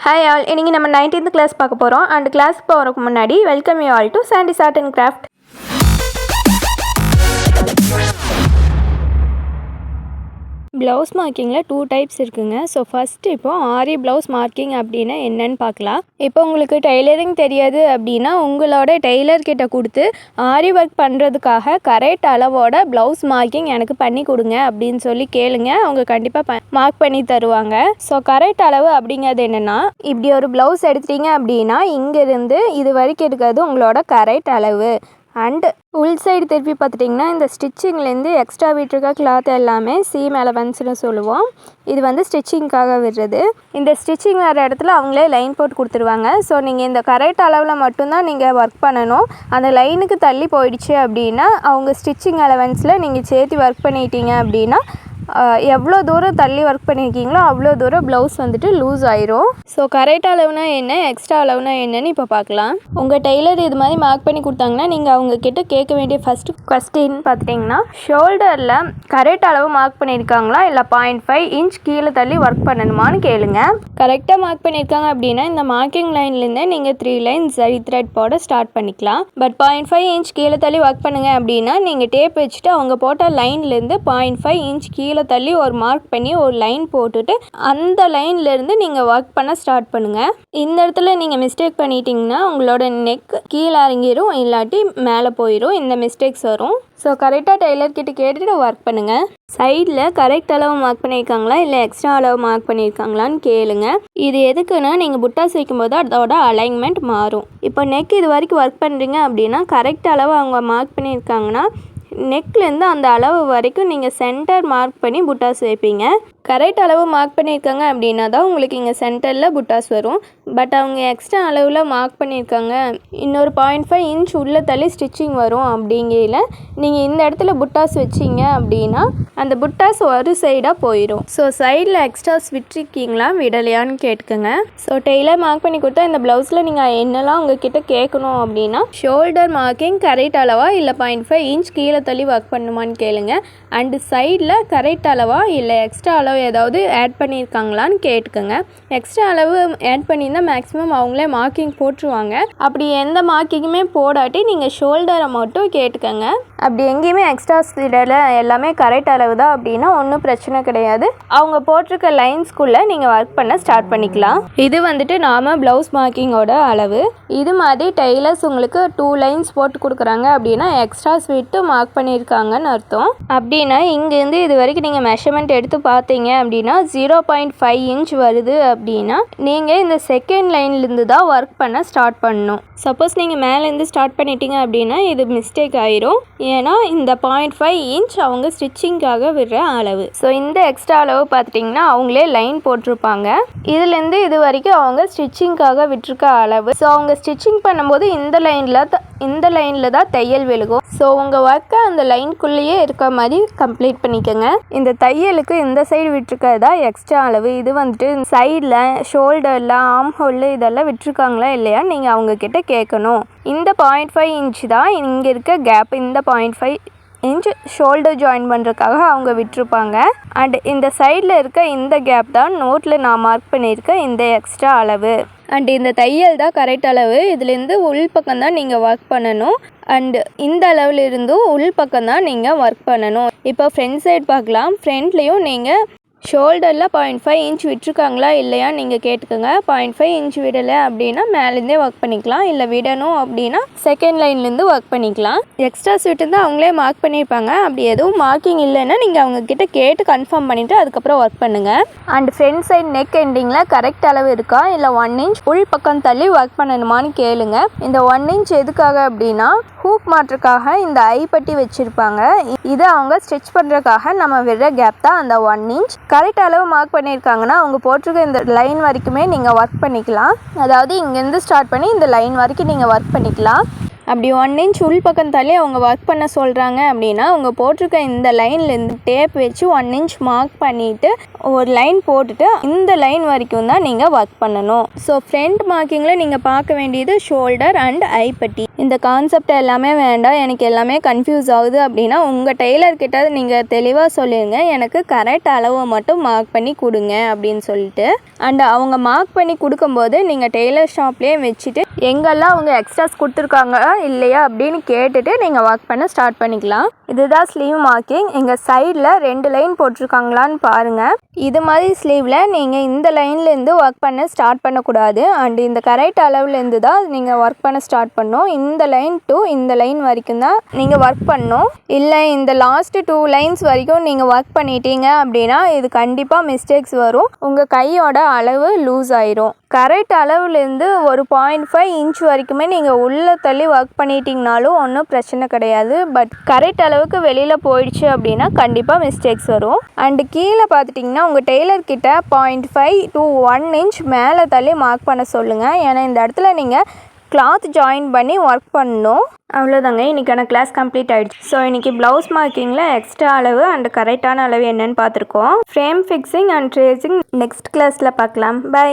Hi all, இன்னைக்கு நம்ம 19th class பார்க்க போறோம் and class போறதுக்கு முன்னாடி welcome you all to Sandy's Art and Craft. Blouse மார்க்கிங்கில் 2 டைப்ஸ் இருக்குங்க. ஸோ ஃபஸ்ட்டு இப்போ ஆரி ப்ளவுஸ் மார்க்கிங் அப்படின்னா என்னன்னு பார்க்கலாம். இப்போ உங்களுக்கு டெய்லரிங் தெரியாது அப்படின்னா உங்களோட டெய்லர்கிட்ட கொடுத்து ஆரி ஒர்க் பண்ணுறதுக்காக கரெக்ட் அளவோட ப்ளவுஸ் மார்க்கிங் எனக்கு பண்ணி கொடுங்க அப்படின்னு சொல்லி கேளுங்க. அவங்க கண்டிப்பாக மார்க் பண்ணி தருவாங்க. ஸோ கரெக்ட் அளவு அப்படிங்கிறது என்னென்னா, இப்படி ஒரு ப்ளவுஸ் எடுத்துட்டீங்க அப்படின்னா இங்கேருந்து இது வரைக்கும் இருக்கிறது உங்களோட கரெக்ட் அளவு. அண்டு உள் சைடு திருப்பி பார்த்துட்டிங்கன்னா இந்த ஸ்டிச்சிங்லேருந்து எக்ஸ்ட்ரா விட்டுருக்க கிளாத் எல்லாமே சீம் அலவன்ஸ்னு சொல்லுவோம். இது வந்து ஸ்டிச்சிங்காக விடுறது. இந்த ஸ்டிச்சிங் வர இடத்துல அவங்களே லைன் போட்டு கொடுத்துருவாங்க. ஸோ நீங்கள் இந்த கரெக்ட் அளவில் மட்டும்தான் நீங்கள் ஒர்க் பண்ணணும். அந்த லைனுக்கு தள்ளி போயிடுச்சு அப்படின்னா அவங்க ஸ்டிச்சிங் அலவன்ஸில் நீங்கள் சேர்த்து ஒர்க் பண்ணிட்டீங்க அப்படின்னா எவ்வளோ தூரம் தள்ளி ஒர்க் பண்ணியிருக்கீங்களோ அவ்வளோ தூரம் ப்ளவுஸ் வந்துட்டு லூஸ் ஆயிரும். ஸோ கரெக்ட் அளவுனா என்ன, எக்ஸ்ட்ரா அளவுனா என்னன்னு இப்போ பார்க்கலாம். உங்கள் டெய்லர் இது மாதிரி மார்க் பண்ணி கொடுத்தாங்கன்னா நீங்கள் அவங்கக்கிட்ட கேட்க வேண்டிய ஃபஸ்ட்டு கொஸ்டின் பார்த்துட்டிங்கன்னா, ஷோல்டரில் கரெக்ட் அளவு மார்க் பண்ணியிருக்காங்களா இல்லை 0.5 இன்ச் கீழே தள்ளி ஒர்க் பண்ணணுமான்னு கேளுங்க. கரெக்டாக மார்க் பண்ணியிருக்காங்க அப்படின்னா இந்த மார்க்கிங் லைன்லேருந்தே நீங்கள் 3 லைன்ஸ் சரி த்ரெட் போட ஸ்டார்ட் பண்ணிக்கலாம். பட் 0.5 இன்ச் கீழே தள்ளி ஒர்க் பண்ணுங்க அப்படின்னா நீங்கள் டேப் வச்சுட்டு அவங்க போட்ட லைன்லேருந்து 0.5 இன்ச் கீழே தள்ளி ஒரு மார்க் பண்ணி ஒரு லைன் போட்டுட்டு அந்த லைன்லேருந்து நீங்கள் ஒர்க் பண்ண ஸ்டார்ட் பண்ணுங்கள். இந்த இடத்துல நீங்கள் மிஸ்டேக் பண்ணிட்டீங்கன்னா உங்களோட நெக் கீழே இறங்கிடும், இல்லாட்டி மேலே போயிடும். இந்த மிஸ்டேக்ஸ் வரும். ஸோ கரெக்டாக டெய்லர்கிட்ட கேட்டுட்டு ஒர்க் பண்ணுங்கள். சைடில் கரெக்ட் அளவு மார்க் பண்ணியிருக்காங்களா இல்லை எக்ஸ்ட்ரா அளவு மார்க் பண்ணியிருக்காங்களான்னு கேளுங்க. இது எதுக்குன்னா நீங்கள் புட்டாஸ் வைக்கும்போது அதோட அலைன்மெண்ட் மாறும். இப்போ நெக் இது வரைக்கும் ஒர்க் பண்ணுறீங்க அப்படின்னா கரெக்ட் அளவு அவங்க மார்க் பண்ணியிருக்காங்கன்னா நெக்லேருந்து அந்த அளவு வரைக்கும் நீங்கள் சென்டர் மார்க் பண்ணி புட்டாஸ் வைப்பீங்க. கரெக்ட் அளவு மார்க் பண்ணியிருக்காங்க அப்படின்னா தான் உங்களுக்கு இங்கே சென்டரில் புட்டாஸ் வரும். பட் அவங்க எக்ஸ்ட்ரா அளவில் மார்க் பண்ணியிருக்காங்க, இன்னொரு 0.5 இன்ச் உள்ளே தள்ளி ஸ்டிச்சிங் வரும் அப்படிங்கையில் நீங்கள் இந்த இடத்துல புட்டாஸ் வச்சிங்க அப்படின்னா அந்த புட்டாஸ் ஒரு சைடாக போயிடும். ஸோ சைடில் எக்ஸ்ட்ராஸ் விட்டுருக்கீங்களா விடலையான்னு கேட்டுக்கோங்க. ஸோ டெய்லர் மார்க் பண்ணி கொடுத்தா இந்த ப்ளவுஸில் நீங்கள் என்னெல்லாம் உங்ககிட்ட கேட்கணும் அப்படின்னா, ஷோல்டர் மார்க்கிங் கரெக்ட் அளவா இல்லை 0.5 இன்ச் கீழே தள்ளி ஒர்க் பண்ணுமான்னு கேளுங்க. அண்டு சைடில் கரெக்ட் அளவா இல்லை எக்ஸ்ட்ரா அளவு ஏதாவது ஆட் பண்ணியிருக்காங்களான்னு கேட்டுக்கோங்க. எக்ஸ்ட்ரா அளவு ஆட் பண்ணியிருந்தால் மேக்ஸிமம் அவங்களே மார்க்கிங் போட்டுருவாங்க. அப்படி எந்த மார்க்கிங்குமே போடாட்டி நீங்கள் ஷோல்டரை மட்டும் கேட்டுக்கோங்க. அப்படி எங்கேயுமே எக்ஸ்ட்ராஸ் விடலை, எல்லாமே கரெக்ட் அளவு தான் அப்படின்னா ஒன்றும் பிரச்சனை கிடையாது. அவங்க போட்டிருக்க லைன்ஸ்குள்ளே நீங்கள் ஒர்க் பண்ண ஸ்டார்ட் பண்ணிக்கலாம். இது வந்துட்டு நாம் ப்ளவுஸ் மார்க்கிங்கோட அளவு. இது மாதிரி டெய்லர்ஸ் உங்களுக்கு 2 லைன்ஸ் போட்டு கொடுக்குறாங்க அப்படின்னா எக்ஸ்ட்ராஸ் விட்டு மார்க் பண்ணியிருக்காங்கன்னு அர்த்தம். அப்படின்னா இங்கேருந்து இது வரைக்கும் நீங்கள் மெஷர்மெண்ட் எடுத்து பார்த்தீங்க அப்படின்னா 0.5 இன்ச் வருது அப்படின்னா நீங்கள் இந்த செகண்ட் லைன்லேருந்து தான் ஒர்க் பண்ண ஸ்டார்ட் பண்ணணும். சப்போஸ் நீங்கள் மேலேருந்து ஸ்டார்ட் பண்ணிட்டீங்க அப்படின்னா இது மிஸ்டேக் ஆயிரும். ஏன்னா இந்த 0.5 இன்ச் அவங்க ஸ்டிச்சிங்காக விடுற அளவு. ஸோ இந்த எக்ஸ்ட்ரா அளவு பார்த்துட்டிங்கன்னா அவங்களே லைன் போட்டிருப்பாங்க. இதுலேருந்து இது வரைக்கும் அவங்க ஸ்டிச்சிங்காக விட்டுருக்க அளவு. ஸோ அவங்க ஸ்டிச்சிங் பண்ணும்போது இந்த லைனில் தான் தையல் விழுகும். ஸோ உங்கள் ஒர்க்கை அந்த லைனுக்குள்ளேயே இருக்க மாதிரி கம்ப்ளீட் பண்ணிக்கோங்க. இந்த தையலுக்கு இந்த சைடு விட்டுருக்கிறதா எக்ஸ்ட்ரா அளவு. இது வந்துட்டு சைடில் ஷோல்டரில் ஆர்ம் ஹோலில் இதெல்லாம் விட்டுருக்காங்களா இல்லையா நீங்கள் அவங்கக்கிட்ட கேட்கணும். இந்த 0.5 இன்ச் தான் இங்கே இருக்க கேப். இந்த 0.5 இன்ச் ஷோல்டர் ஜாயின் பண்ணுறதுக்காக அவங்க விட்டுருப்பாங்க. அண்ட் இந்த சைடில் இருக்க இந்த கேப் தான் நோட்டில் நான் மார்க் பண்ணியிருக்க இந்த எக்ஸ்ட்ரா அளவு. அண்ட் இந்த தையல் தான் கரெக்ட் அளவு. இதுலேருந்து உள் பக்கம் தான் நீங்கள் ஒர்க் பண்ணணும். அண்டு இந்த அளவில் இருந்தும் உள் பக்கம் தான் நீங்கள் ஒர்க் பண்ணணும். இப்போ ஃப்ரண்ட் சைடு பார்க்கலாம். ஃப்ரண்ட்லேயும் நீங்கள் ஷோல்டரில் 0.5 இன்ச் விட்டுருக்காங்களா இல்லையா நீங்கள் கேட்டுக்கோங்க. 0.5 இன்ச் விடலை அப்படின்னா மேலேருந்தே ஒர்க் பண்ணிக்கலாம். இல்லை விடணும் அப்படின்னா செகண்ட் லைன்லேருந்து ஒர்க் பண்ணிக்கலாம். எக்ஸ்ட்ராஸ் விட்டு அவங்களே மார்க் பண்ணியிருப்பாங்க. அப்படி எதுவும் மார்க்கிங் இல்லைன்னா நீங்கள் அவங்கக்கிட்ட கேட்டு கன்ஃபார்ம் பண்ணிவிட்டு அதுக்கப்புறம் ஒர்க் பண்ணுங்கள். அண்ட் ஃப்ரண்ட் சைடு நெக் எண்டிங்கில் கரெக்ட் அளவு இருக்கா இல்லை 1 இன்ச் உள் பக்கம் தள்ளி ஒர்க் பண்ணணுமான்னு கேளுங்க. இந்த 1 இன்ச் எதுக்காக அப்படின்னா ஹூக் மாட்டுறதுக்காக இந்த ஐப்பட்டி வச்சுருப்பாங்க. இதை அவங்க ஸ்டிச் பண்ணுறதுக்காக நம்ம விடுற கேப் தான் அந்த 1 இன்ச். கரெக்ட் அளவு மார்க் பண்ணியிருக்காங்கன்னா அவங்க போட்டிருக்க இந்த லைன் வரைக்குமே நீங்கள் ஒர்க் பண்ணிக்கலாம். அதாவது இங்கேருந்து ஸ்டார்ட் பண்ணி இந்த லைன் வரைக்கும் நீங்கள் ஒர்க் பண்ணிக்கலாம். அப்படி 1 இன்ச் உள் பக்கம் தள்ளி அவங்க ஒர்க் பண்ண சொல்கிறாங்க அப்படின்னா அவங்க போட்டிருக்க இந்த லைன்லேருந்து டேப் வச்சு 1 இன்ச் மார்க் பண்ணிவிட்டு ஒரு லைன் போட்டுட்டு இந்த லைன் வரைக்கும் தான் நீங்கள் ஒர்க் பண்ணணும். ஸோ ஃப்ரண்ட் மார்க்கிங்கில் நீங்கள் பார்க்க வேண்டியது ஷோல்டர் அண்ட் ஐப்பட்டி. இந்த கான்செப்ட் எல்லாமே வேண்டாம், எனக்கு எல்லாமே கன்ஃபியூஸ் ஆகுது அப்படின்னா உங்கள் டெய்லர்கிட்ட நீங்கள் தெளிவாக சொல்லிடுங்க, எனக்கு கரெக்ட் அளவை மட்டும் மார்க் பண்ணி கொடுங்க அப்படின்னு சொல்லிட்டு. அண்ட் அவங்க மார்க் பண்ணி கொடுக்கும்போது நீங்கள் டெய்லர் ஷாப்லேயே வச்சுட்டு எங்கெல்லாம் அவங்க எக்ஸ்ட்ராஸ் கொடுத்துருக்காங்க இல்லையா அப்படின்னு கேட்டுட்டு நீங்கள் ஒர்க் பண்ண ஸ்டார்ட் பண்ணிக்கலாம். இதுதான் ஸ்லீவ் மார்க்கிங். இங்கே சைடில் 2 லைன் போட்டிருக்காங்களான்னு பாருங்கள். இது மாதிரி ஸ்லீவில் நீங்கள் இந்த லைன்லேருந்து ஒர்க் பண்ண ஸ்டார்ட் பண்ணக்கூடாது. அண்ட் இந்த கரெக்ட் அளவுலேருந்து தான் நீங்கள் ஒர்க் பண்ண ஸ்டார்ட் பண்ணணும். இந்த லைன் டு இந்த லைன் வரைக்கும் தான் நீங்கள் ஒர்க் பண்ணணும். இல்லை இந்த லாஸ்ட்டு 2 லைன்ஸ் வரைக்கும் நீங்கள் ஒர்க் பண்ணிட்டீங்க அப்படின்னா இது கண்டிப்பாக மிஸ்டேக்ஸ் வரும், உங்கள் கையோட அளவு லூஸ் ஆயிரும். கரெக்ட் அளவுலேருந்து ஒரு 0.5 இன்ச் வரைக்குமே நீங்கள் உள்ளே தள்ளி ஒர்க் பண்ணிட்டீங்கனாலும் ஒன்றும் பிரச்சனை கிடையாது. பட் கரெக்ட் அளவுக்கு வெளியில் போயிடுச்சு அப்படின்னா கண்டிப்பாக மிஸ்டேக்ஸ் வரும். அண்டு கீழே பார்த்துட்டிங்கன்னா உங்கள் டெய்லர்கிட்ட 0.5 to 1 இன்ச் மேலே தள்ளி மார்க் பண்ண சொல்லுங்கள். ஏன்னா இந்த இடத்துல நீங்கள் கிளாத் ஜாயின் பண்ணி ஒர்க் பண்ணணும். அவ்வளோதாங்க, இன்றைக்கான கிளாஸ் கம்ப்ளீட் ஆகிடுச்சு. ஸோ இன்றைக்கி ப்ளவுஸ் மார்க்கிங்கில் எக்ஸ்ட்ரா அளவு அண்ட் கரெக்டான அளவு என்னென்னு பார்த்துருக்கோம். Frame fixing and tracing next கிளாஸில் பார்க்கலாம். பை.